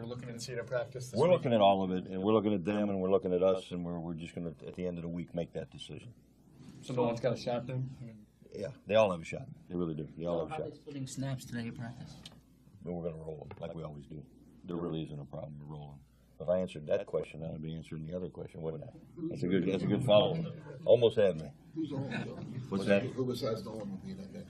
looking at Cedar practice this We're week? looking at all of it, and we're looking at them, and we're looking at us, and we're just going to, at the end of the week, make that decision. So no one's got a shot then? Yeah, they all have a shot. They really do. They all have a How are shot. they splitting snaps today at practice? But we're going to roll them like we always do. There really isn't a problem with rolling. If I answered that question, I'd be answering the other question, wouldn't I? That's a good follow-up. Almost had me. Who's on? What's that? Who besides Nolan would be in that mix?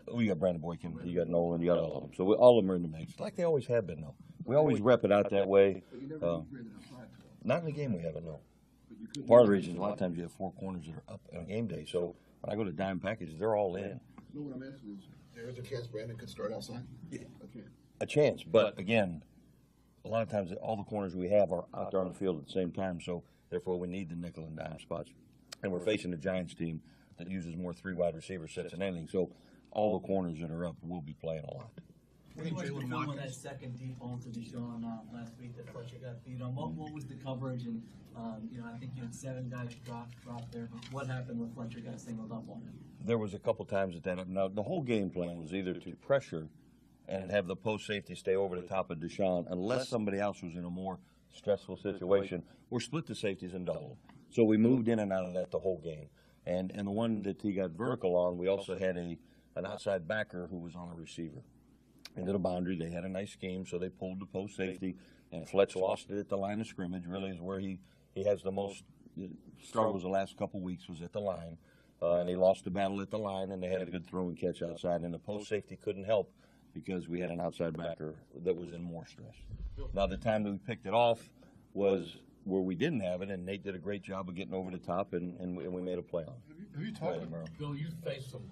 Oh, you got Brandon Boykin, you got Nolan, you got all of them. So all of them are in the mix, like they always have been, though. We always rep it out that way. But you never ran it outside to him. Not in the game we haven't, no. But you couldn't. Part of the reason is a lot of times you have four corners that are up on game day. So when I go to dime packages, they're all in. No, what I'm asking is, there is a chance Brandon could start outside? Yeah. Okay. A chance, but again, a lot of times all the corners we have are out there on the field at the same time, so therefore we need the nickel and dime spots. And we're facing a Giants team that uses more three wide receiver sets than anything, so all the corners that are up will be playing a lot. What was the film of that second deep ball to Deshaun last week that Fletcher got beat on? What was the coverage? And I think you had 7 guys drop there. But what happened when Fletcher got singled up on him? There was a couple times that now the whole game plan was either to pressure and have the post safety stay over the top of Deshaun unless somebody else was in a more stressful situation, or split the safeties and double. So we moved in and out of that the whole game. And the one that he got vertical on, we also had an outside backer who was on a receiver. Into the boundary, they had a nice scheme, so they pulled the post safety, and Fletch lost it at the line of scrimmage. Really is where he has the most struggles the last couple weeks was at the line. And he lost the battle at the line, and they had a good throw and catch outside, and the post safety couldn't help because we had an outside backer that was in more stress. Now, the time that we picked it off was where we didn't have it, and Nate did a great job of getting over the top, and we made a play on it. Have you talked about, Bill, you faced some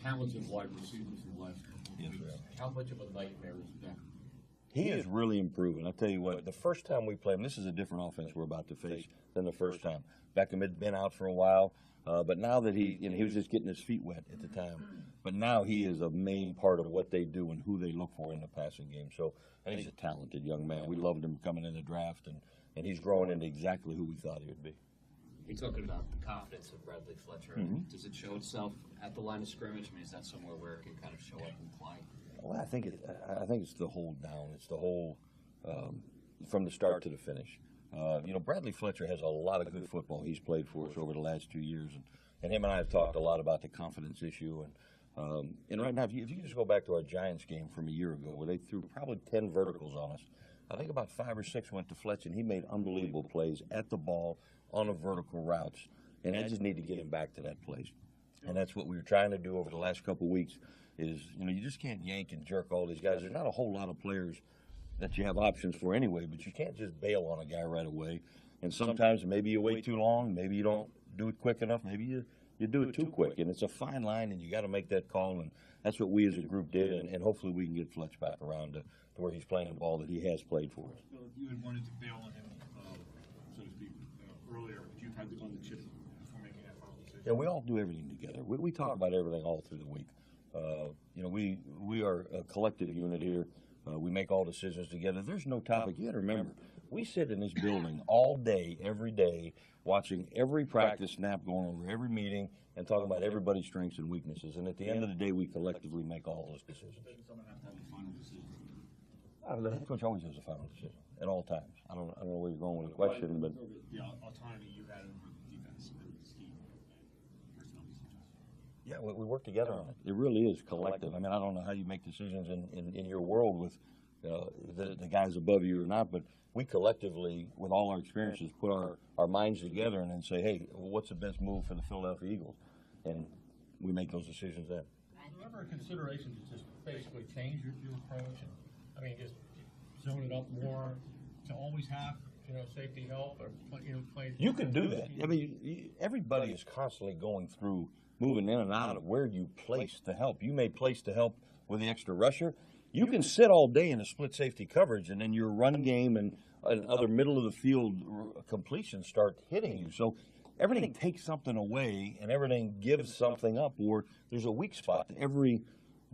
talented wide receivers in the last couple of weeks. How much of a nightmare is that? He is really improving. I'll tell you what, the first time we played him, this is a different offense we're about to face than the first time. Beckham had been out for a while, but now that he was just getting his feet wet at the time. But now he is a main part of what they do and who they look for in the passing game. So, and he's a talented young man. We loved him coming in the draft, and he's growing into exactly who we thought he would be. You're talking about the confidence of Bradley Fletcher. Mm-hmm. Does it show itself at the line of scrimmage? I mean, is that somewhere where it can kind of show up and play? Well, I think it's the whole down. It's the whole from the start to the finish. Bradley Fletcher has a lot of good football he's played for us over the last 2 years, and him and I have talked a lot about the confidence issue. And right now, if you just go back to our Giants game from a year ago, where they threw probably 10 verticals on us, I think about 5 or 6 went to Fletcher, and he made unbelievable plays at the ball on the vertical routes. And I just need to get him back to that place. And that's what we were trying to do over the last couple of weeks. Is you just can't yank and jerk all these guys. There's not a whole lot of players that you have options for anyway, but you can't just bail on a guy right away. And sometimes maybe you wait too long, maybe you don't do it quick enough, maybe you do it too quick. And it's a fine line, and you got to make that call. And that's what we as a group did. And hopefully we can get Fletch back around to where he's playing the ball that he has played for us. Bill, if you had wanted to bail on him, so to speak, earlier, would you have had to go on the chip before making that final decision? Yeah, we all do everything together. We talk about everything all through the week. We are a collective unit here. We make all decisions together. There's no topic. You got to remember, we sit in this building all day, every day, watching every practice snap, going over every meeting, and talking about everybody's strengths and weaknesses. And at the end of the day, we collectively make all those decisions. Doesn't someone have to have the final decision? The head coach always has a final decision at all times. I don't know where you're going with the question, but The autonomy you had over the defense and the scheme and personnel decisions. yeah, we work together on it. It really is collective. I mean, I don't know how you make decisions in your world with the guys above you or not, but we collectively, with all our experiences, put our minds together and then say, hey, what's the best move for the Philadelphia Eagles? And we make those decisions then. Was there ever a consideration to just basically change your approach and, just zone it up more to always have, safety help or, play? You can do that. Everybody is constantly going through, moving in and out of where you place the help. You may place the help with the extra rusher. You can sit all day in a split safety coverage, and then your run game and other middle of the field completions start hitting you. So everything takes something away, and everything gives something up, or there's a weak spot. Every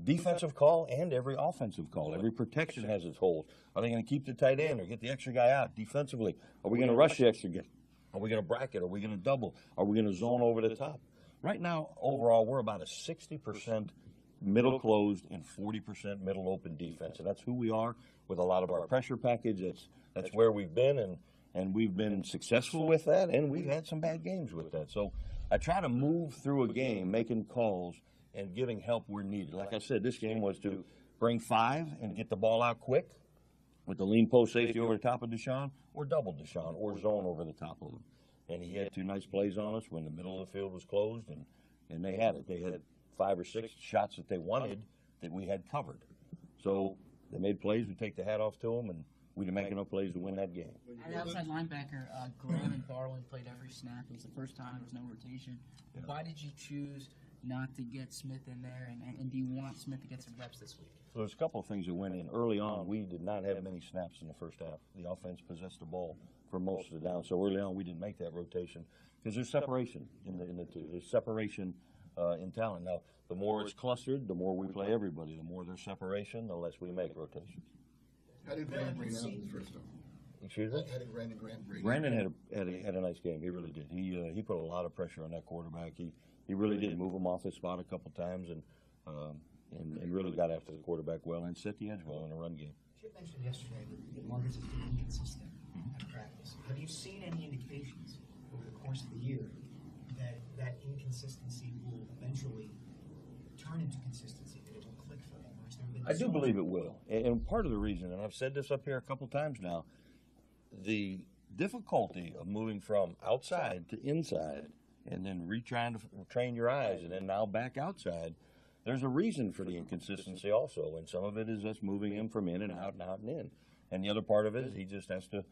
defensive call and every offensive call. Every protection has its holes. Are they going to keep the tight end or get the extra guy out defensively? Are we going to rush the extra guy? Are we going to bracket? Are we going to double? Are we going to zone over the top? Right now, overall, we're about a 60% middle closed and 40% middle open defense, and that's who we are with a lot of our pressure package. That's where we've been, and we've been successful with that, and we've had some bad games with that. So I try to move through a game, making calls and giving help where needed. Like I said, this game was to bring 5 and get the ball out quick with the lean post safety over the top of Deshaun, or double Deshaun, or zone over the top of him. And he had 2 nice plays on us when the middle of the field was closed, and they had it. They had 5 or 6 shots that they wanted that we had covered. So they made plays. We take the hat off to them, and we didn't make enough plays to win that game. At outside linebacker, Glenn and Darwin played every snap. It was the first time there was no rotation. Yeah. Why did you choose not to get Smith in there, and do you want Smith to get some reps this week? So there's a couple of things that went in. Early on, we did not have many snaps in the first half. The offense possessed the ball for most of the down. So early on, we didn't make that rotation because there's separation in the two. There's separation in talent. Now, the more it's clustered, the more we play everybody. The more there's separation, the less we make rotations. How did Grant bring out in the first time? Excuse me? How did Brandon Grant bring out? Brandon had a nice game. He really did. He put a lot of pressure on that quarterback. He really did move him off his spot a couple times and really got after the quarterback well and set the edge well in the run game. Chip mentioned yesterday that Marcus has been inconsistent at practice. Have you seen any indications over the course of the year that that inconsistency will eventually turn into consistency, that it will click for him? Or has there been I do believe it will. And part of the reason, and I've said this up here a couple times now, the difficulty of moving from outside to inside and then trying to train your eyes and then now back outside, there's a reason for the inconsistency also. And some of it is us moving him from in and out and out and in. And the other part of it is he just has to,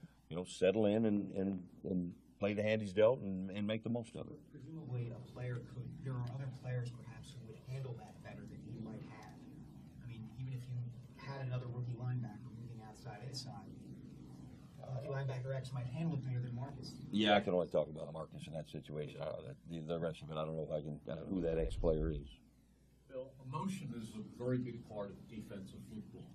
settle in and play the hand he's dealt and make the most of it. Presumably there are other players perhaps who would handle that better than he might have. I mean, even if you had another rookie linebacker moving outside inside, rookie linebacker X might handle it better than Marcus. Yeah, I can only talk about Marcus in that situation. The rest of it, I don't know if I don't know who that ex-player is. Bill, emotion is a very big part of defensive football.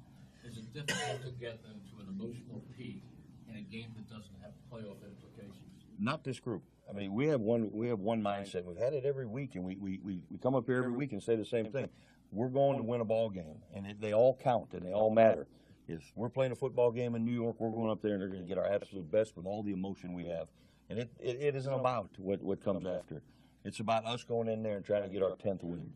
Is it difficult to get them to an emotional peak in a game that doesn't have playoff implications? Not this group. I mean, we have one mindset. We've had it every week, and we come up here every week and say the same thing. We're going to win a ball game, and they all count and they all matter. If we're playing a football game in New York, we're going up there and they're going to get our absolute best with all the emotion we have. And it isn't about what comes after. It's about us going in there and trying to get our 10th win.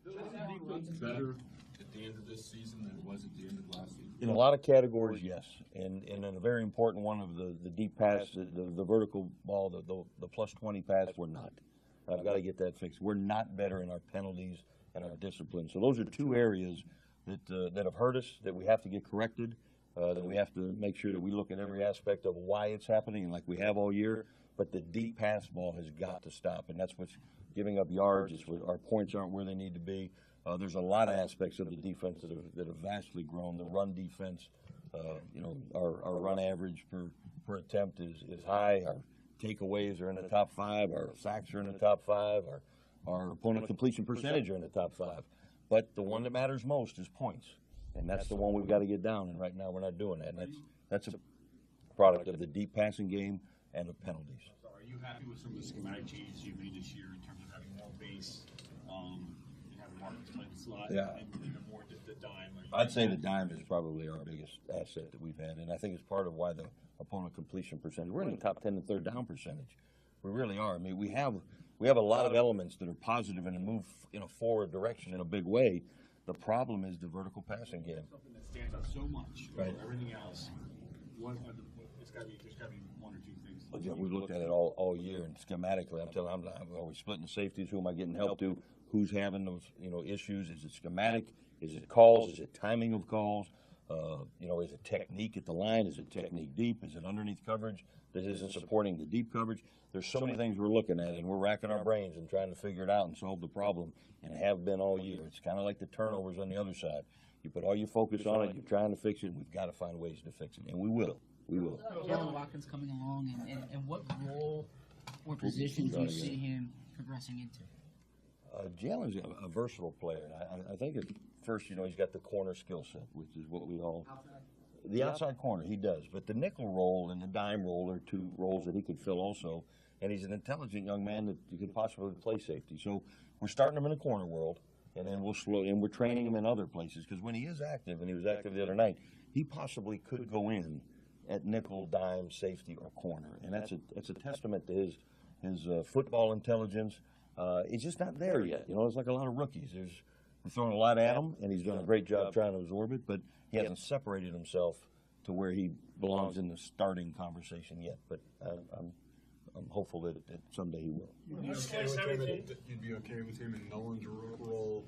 Is the defense better at the end of this season than it was at the end of last season? In a lot of categories, yes. And in a very important one of the deep pass, the vertical ball, the plus 20 pass, we're not. I've got to get that fixed. We're not better in our penalties and our discipline. So those are 2 areas that have hurt us, that we have to get corrected, that we have to make sure that we look at every aspect of why it's happening, like we have all year. But the deep pass ball has got to stop, and that's what's giving up yards. It's what our points aren't where they need to be. There's a lot of aspects of the defense that have vastly grown. The run defense, our run average per attempt is high. Our takeaways are in the top 5. Our sacks are in the top 5. Our opponent completion percentage are in the top 5. But the one that matters most is points, and that's the one we've got to get down. And right now we're not doing that. And that's a product of the deep passing game and the penalties. Are you happy with some of the schematic changes you've made this year in terms of having more base, and having Marcus play the slot, Yeah. and more the dime? I'd say the dime is probably our biggest asset that we've had, and I think it's part of why the opponent completion percentage. We're in the top 10 in third down percentage. We really are. I mean, we have a lot of elements that are positive and move in a forward direction in a big way. The problem is the vertical passing game. Something that stands out so much Right. over everything else. There's got to be 1 or 2 things. Again, we've looked at it all year, and schematically, I'm always splitting the safeties. Who am I getting help to? Who's having those issues? Is it schematic? Is it calls? Is it timing of calls? Is it technique at the line? Is it technique deep? Is it underneath coverage that isn't supporting the deep coverage? There's so many things we're looking at, and we're racking our brains and trying to figure it out and solve the problem, and have been all year. It's kind of like the turnovers on the other side. You put all your focus on it, you're trying to fix it, we've got to find ways to fix it, and we will. We will. Jalen Watkins coming along, and what role or position do you see him progressing into? Jalen's a versatile player. I think at first, he's got the corner skill set, which is what we all. The outside corner, he does. But the nickel role and the dime role are 2 roles that he could fill also. And he's an intelligent young man that you could possibly play safety. So we're starting him in the corner world. and then we'll slow. And we're training him in other places because when he is active, and he was active the other night, he possibly could go in at nickel, dime, safety, or corner, and it's a testament to his football intelligence. It's just not there yet. You know, it's like a lot of rookies. We're throwing a lot at him, and he's done a great job trying to absorb it, but he hasn't separated himself to where he belongs in the starting conversation yet. But I'm hopeful that someday he will. You'd be okay with him in Nolan's role,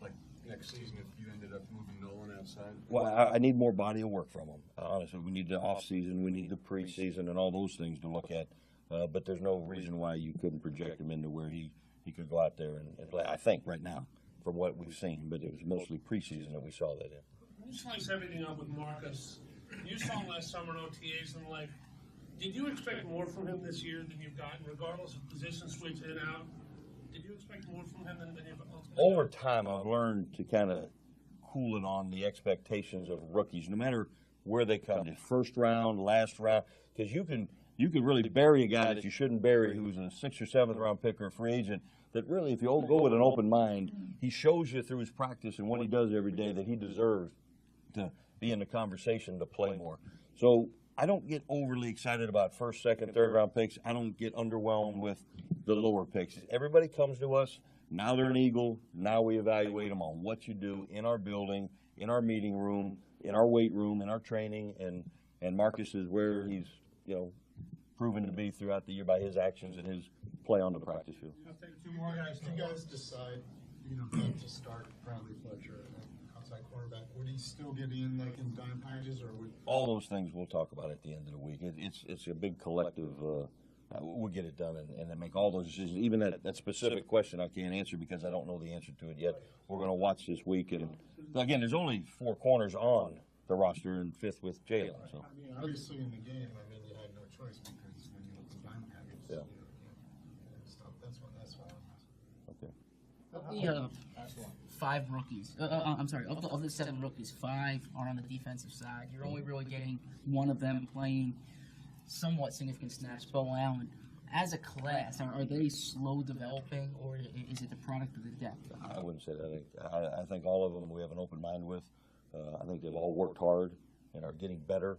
like next season, if you ended up moving Nolan outside? Well, I need more body of work from him. Honestly, we need the off season, we need the preseason, and all those things to look at. But there's no reason why you couldn't project him into where he could go out there and play. I think right now, from what we've seen, but it was mostly preseason that we saw that in. You slice everything up with Marcus. You saw him last summer in OTAs and like, did you expect more from him this year than you've gotten, regardless of position switch in and out? Did you expect more from him than you've ultimately Over time, I've learned to kind of cool it on the expectations of rookies, no matter where they come in, first round, last round, because you can really bury a guy that you shouldn't bury, who's a 6th or 7th round pick or a free agent. That really, if you all go with an open mind, he shows you through his practice and what he does every day that he deserves to be in the conversation to play more. So I don't get overly excited about 1st, 2nd, 3rd round picks. I don't get underwhelmed with the lower picks. Everybody comes to us. Now they're an Eagle. Now we evaluate them on what you do in our building, in our meeting room, in our weight room, in our training, and Marcus is where he's, proven to be throughout the year by his actions and his play on the practice field. I'll take two more guys. If you guys decide, not to start Bradley Fletcher at outside cornerback, would he still get in like in dime packages, or would All those things we'll talk about at the end of the week. It's a big collective. We'll get it done and then make all those decisions. Even that specific question I can't answer because I don't know the answer to it yet. We're going to watch this week. And again, there's only 4 corners on the roster and 5th with Jalen. So. I mean, obviously in the game, you had no choice because when you look at dime packages, Yeah. stuff. That's why I'm Okay. Of the 5 rookies, I'm sorry, of the 7 rookies, 5 are on the defensive side. You're only really getting one of them playing somewhat significant snaps, Bo Allen. As a class, are they slow developing, or is it the product of the depth? I wouldn't say that. I think all of them we have an open mind with. I think they've all worked hard and are getting better.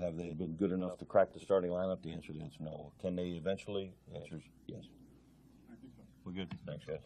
Have they been good enough to crack the starting lineup? The answer is no. Can they eventually? The answer is yes. We're good. Thanks, guys.